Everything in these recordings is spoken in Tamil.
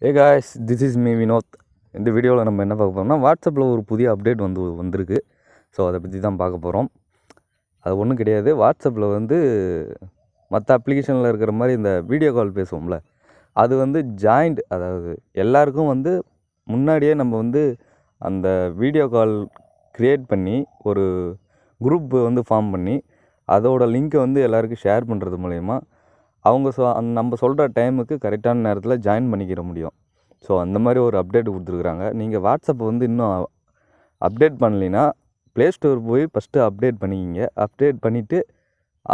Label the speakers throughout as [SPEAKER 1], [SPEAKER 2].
[SPEAKER 1] A guys, this is me Vinod. இந்த வீடியோவில் நம்ம என்ன பார்க்க போகிறோம்னா, வாட்ஸ்அப்பில் ஒரு புதிய அப்டேட் வந்திருக்கு. ஸோ அதை பற்றி தான் பார்க்க போகிறோம். அது ஒன்றும் கிடையாது. வாட்ஸ்அப்பில் மற்ற அப்ளிகேஷனில் இருக்கிற மாதிரி இந்த வீடியோ கால் பேசுவோம்ல, அது ஜாயிண்ட், அதாவது எல்லாருக்கும் முன்னாடியே நம்ம அந்த வீடியோ கால் க்ரியேட் பண்ணி ஒரு குரூப் ஃபார்ம் பண்ணி அதோட லிங்க்கை எல்லாருக்கும் ஷேர் பண்ணுறது மூலயமா அவங்க நம்ம சொல்கிற டைமுக்கு கரெக்டான நேரத்தில் ஜாயின் பண்ணிக்கிற முடியும். ஸோ அந்த மாதிரி ஒரு அப்டேட் கொடுத்துருக்குறாங்க. நீங்கள் வாட்ஸ்அப்பை இன்னும் அப்டேட் பண்ணலைன்னா ப்ளே ஸ்டோர் போய் ஃபஸ்ட்டு அப்டேட் பண்ணிக்கிங்க. அப்டேட் பண்ணிவிட்டு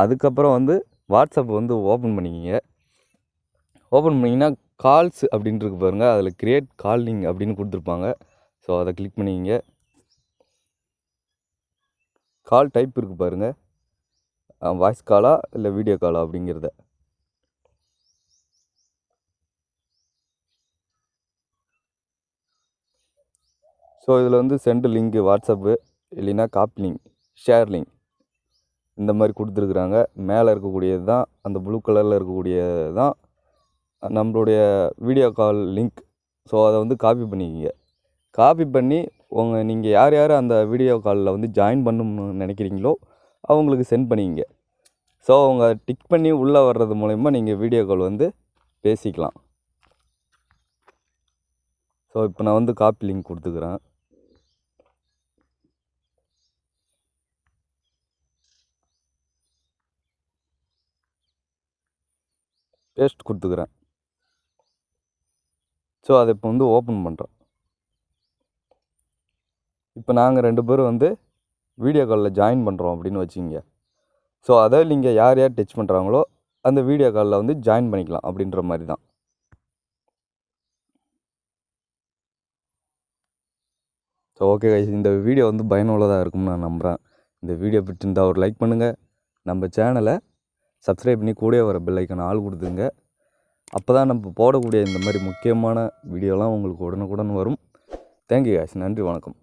[SPEAKER 1] அதுக்கப்புறம் வாட்ஸ்அப் ஓப்பன் பண்ணிக்கிங்க. ஓப்பன் பண்ணிங்கன்னா கால்ஸ் அப்படின்ட்டு பாருங்கள், அதில் க்ரியேட் காலிங் அப்படின்னு கொடுத்துருப்பாங்க. ஸோ அதை கிளிக் பண்ணிக்கிங்க. கால் டைப் இருக்குது பாருங்கள், வாய்ஸ் காலா இல்லை வீடியோ காலா அப்படிங்கிறத. ஸோ இதில் சென்ட் லிங்க்கு வாட்ஸ்அப்பு, இல்லைன்னா காப்பி லிங்க், ஷேர் லிங்க், இந்த மாதிரி கொடுத்துருக்குறாங்க. மேலே இருக்கக்கூடியது தான், அந்த ப்ளூ கலரில் இருக்கக்கூடியது தான் நம்மளுடைய வீடியோ கால் லிங்க். ஸோ அதை காப்பி பண்ணிக்கிங்க. காப்பி பண்ணி நீங்கள் யார் யார் அந்த வீடியோ காலில் ஜாயின் பண்ணணும்னு நினைக்கிறீங்களோ அவங்களுக்கு சென்ட் பண்ணிக்கிங்க. ஸோ அவங்க டிக் பண்ணி உள்ளே வர்றது மூலயமா நீங்கள் வீடியோ கால் பேசிக்கலாம். ஸோ இப்போ நான் காப்பி லிங்க் கொடுத்துக்கிறேன். பேஸ்ட் கொடுத்துக்கிறேன். ஸோ அதை இப்போ ஓப்பன் பண்ணுறேன். இப்போ நாங்கள் 2 பேரும் வீடியோ காலில் ஜாயின் பண்ணுறோம் அப்படின்னு வச்சுக்கிங்க. ஸோ அதை நீங்கள் யார் யார் டச் பண்ணுறாங்களோ அந்த வீடியோ காலில் ஜாயின் பண்ணிக்கலாம் அப்படின்ற மாதிரி தான். ஸோ ஓகே கைஸ், இந்த வீடியோ பயனுள்ளதாக இருக்கும்னு நான் நம்புகிறேன். இந்த வீடியோ பிடிச்சிருந்தால் ஒரு லைக் பண்ணுங்கள். நம்ம சேனலை சப்ஸ்கிரைப் பண்ணி கூட வர பெல் ஐக்கான ஆள் கொடுத்துங்க. அப்போ தான் நம்ம போடக்கூடிய இந்த மாதிரி முக்கியமான வீடியோலாம் உங்களுக்கு உடனுக்குடன் வரும். தேங்க்யூ கைஸ், நன்றி, வணக்கம்.